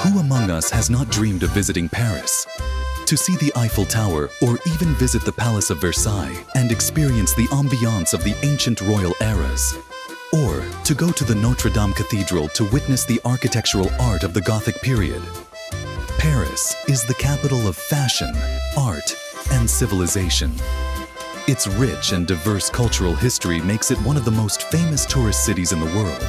Who among us has not dreamed of visiting Paris? To see the Eiffel Tower or even visit the Palace of Versailles and experience the ambiance of the ancient royal eras? Or to go to the Notre-Dame Cathedral to witness the architectural art of the Gothic period? Paris is the capital of fashion, art, and civilization. Its rich and diverse cultural history makes it one of the most famous tourist cities in the world.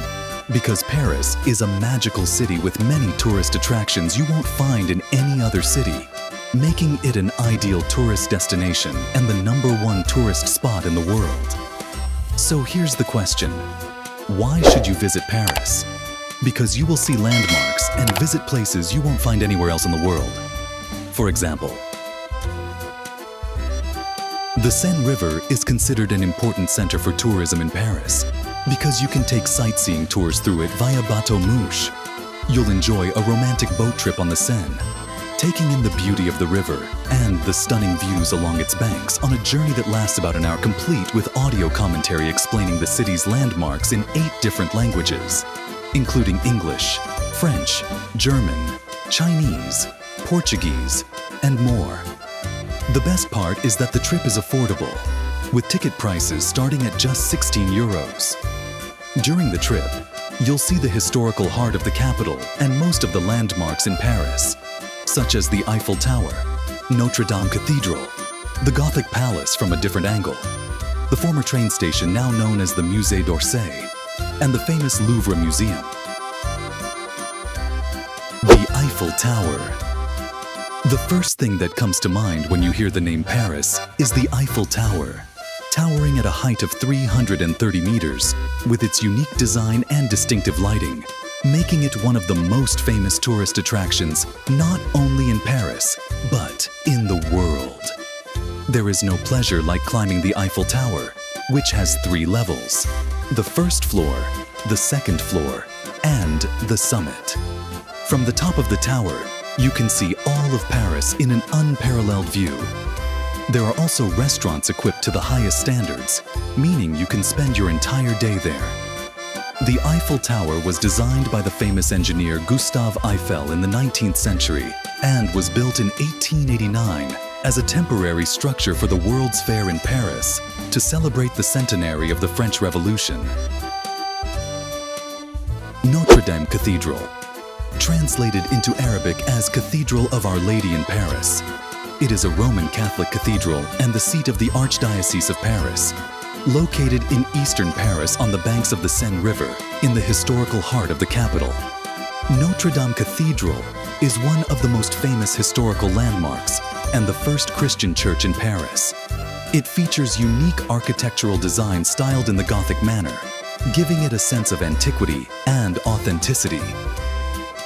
Because Paris is a magical city with many tourist attractions you won't find in any other city, making it an ideal tourist destination and the #1 tourist spot in the world. So here's the question: why should you visit Paris? Because you will see landmarks and visit places you won't find anywhere else in the world. For example, the Seine River is considered an important center for tourism in Paris because you can take sightseeing tours through it via bateau mouche. You'll enjoy a romantic boat trip on the Seine, taking in the beauty of the river and the stunning views along its banks on a journey that lasts about an hour, complete with audio commentary explaining the city's landmarks in 8 different languages, including English, French, German, Chinese, Portuguese, and more. The best part is that the trip is affordable, with ticket prices starting at just €16. During the trip, you'll see the historical heart of the capital and most of the landmarks in Paris, such as the Eiffel Tower, Notre-Dame Cathedral, the Gothic Palace from a different angle, the former train station now known as the Musée d'Orsay, and the famous Louvre Museum. The Eiffel Tower. The first thing that comes to mind when you hear the name Paris is the Eiffel Tower, towering at a height of 330 meters, with its unique design and distinctive lighting, making it one of the most famous tourist attractions not only in Paris, but in the world. There is no pleasure like climbing the Eiffel Tower, which has 3 levels: the first floor, the second floor, and the summit. From the top of the tower, you can see all of Paris in an unparalleled view. There are also restaurants equipped to the highest standards, meaning you can spend your entire day there. The Eiffel Tower was designed by the famous engineer Gustave Eiffel in the 19th century and was built in 1889 as a temporary structure for the World's Fair in Paris to celebrate the centenary of the French Revolution. Notre-Dame Cathedral, translated into Arabic as Cathedral of Our Lady in Paris. It is a Roman Catholic cathedral and the seat of the Archdiocese of Paris, located in eastern Paris on the banks of the Seine River, in the historical heart of the capital. Notre-Dame Cathedral is one of the most famous historical landmarks and the first Christian church in Paris. It features unique architectural design styled in the Gothic manner, giving it a sense of antiquity and authenticity.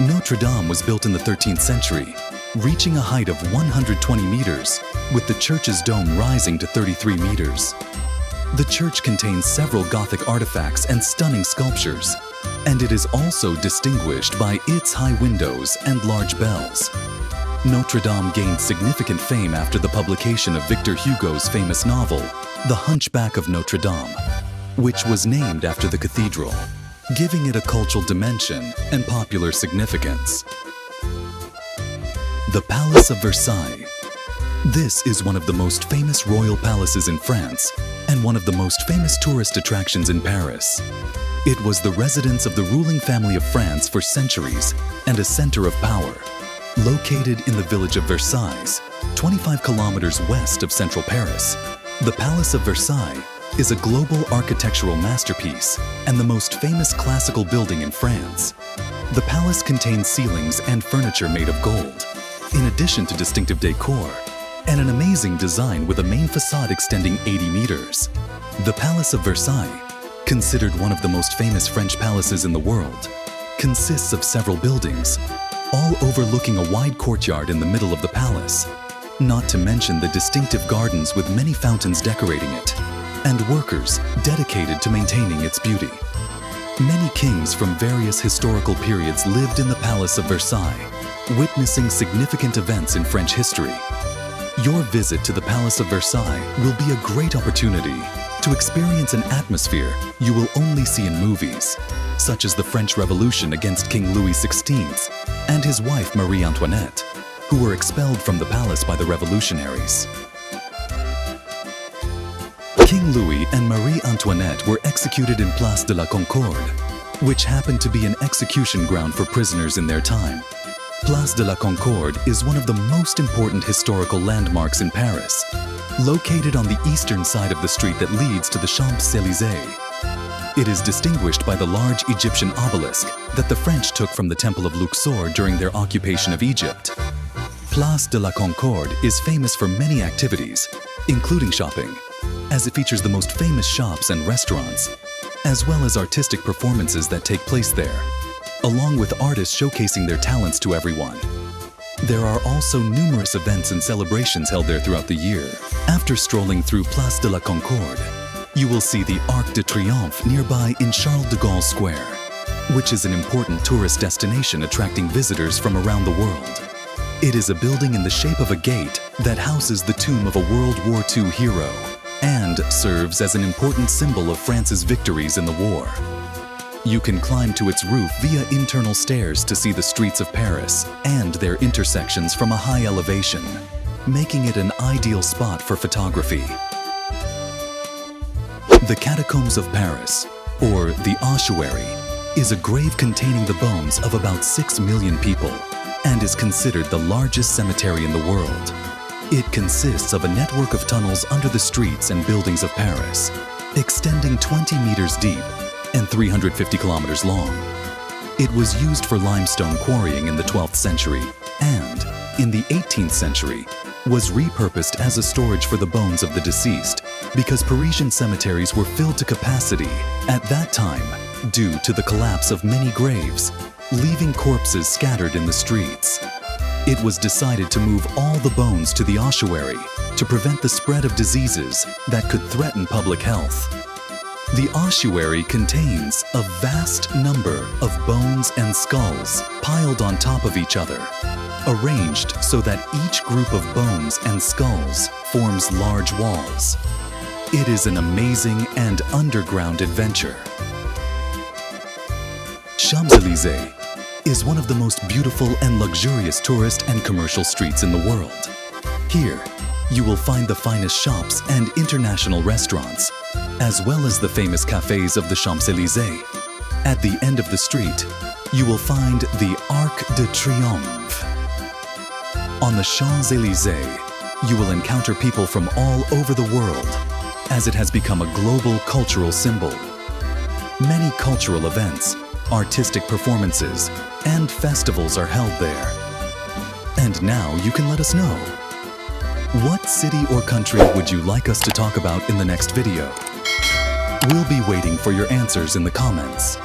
Notre-Dame was built in the 13th century, reaching a height of 120 meters, with the church's dome rising to 33 meters. The church contains several Gothic artifacts and stunning sculptures, and it is also distinguished by its high windows and large bells. Notre-Dame gained significant fame after the publication of Victor Hugo's famous novel, The Hunchback of Notre Dame, which was named after the cathedral, giving it a cultural dimension and popular significance. The Palace of Versailles. This is one of the most famous royal palaces in France and one of the most famous tourist attractions in Paris. It was the residence of the ruling family of France for centuries and a center of power. Located in the village of Versailles, 25 kilometers west of central Paris, the Palace of Versailles is a global architectural masterpiece and the most famous classical building in France. The palace contains ceilings and furniture made of gold, in addition to distinctive decor, and an amazing design with a main facade extending 80 meters. The Palace of Versailles, considered one of the most famous French palaces in the world, consists of several buildings, all overlooking a wide courtyard in the middle of the palace, not to mention the distinctive gardens with many fountains decorating it, and workers dedicated to maintaining its beauty. Many kings from various historical periods lived in the Palace of Versailles, witnessing significant events in French history. Your visit to the Palace of Versailles will be a great opportunity to experience an atmosphere you will only see in movies, such as the French Revolution against King Louis XVI and his wife Marie Antoinette, who were expelled from the palace by the revolutionaries. King Louis and Marie Antoinette were executed in Place de la Concorde, which happened to be an execution ground for prisoners in their time. Place de la Concorde is one of the most important historical landmarks in Paris, located on the eastern side of the street that leads to the Champs-Élysées. It is distinguished by the large Egyptian obelisk that the French took from the Temple of Luxor during their occupation of Egypt. Place de la Concorde is famous for many activities, including shopping, as it features the most famous shops and restaurants, as well as artistic performances that take place there, along with artists showcasing their talents to everyone. There are also numerous events and celebrations held there throughout the year. After strolling through Place de la Concorde, you will see the Arc de Triomphe nearby in Charles de Gaulle Square, which is an important tourist destination attracting visitors from around the world. It is a building in the shape of a gate that houses the tomb of a World War II hero and serves as an important symbol of France's victories in the war. You can climb to its roof via internal stairs to see the streets of Paris and their intersections from a high elevation, making it an ideal spot for photography. The Catacombs of Paris, or the Ossuary, is a grave containing the bones of about 6 million people and is considered the largest cemetery in the world. It consists of a network of tunnels under the streets and buildings of Paris, extending 20 meters deep and 350 kilometers long. It was used for limestone quarrying in the 12th century and, in the 18th century, was repurposed as a storage for the bones of the deceased because Parisian cemeteries were filled to capacity at that time due to the collapse of many graves, leaving corpses scattered in the streets. It was decided to move all the bones to the ossuary to prevent the spread of diseases that could threaten public health. The ossuary contains a vast number of bones and skulls piled on top of each other, arranged so that each group of bones and skulls forms large walls. It is an amazing and underground adventure. Champs-Élysées is one of the most beautiful and luxurious tourist and commercial streets in the world. Here, you will find the finest shops and international restaurants, as well as the famous cafes of the Champs-Élysées. At the end of the street, you will find the Arc de Triomphe. On the Champs-Élysées, you will encounter people from all over the world, as it has become a global cultural symbol. Many cultural events, artistic performances, and festivals are held there. And now you can let us know. What city or country would you like us to talk about in the next video? We'll be waiting for your answers in the comments.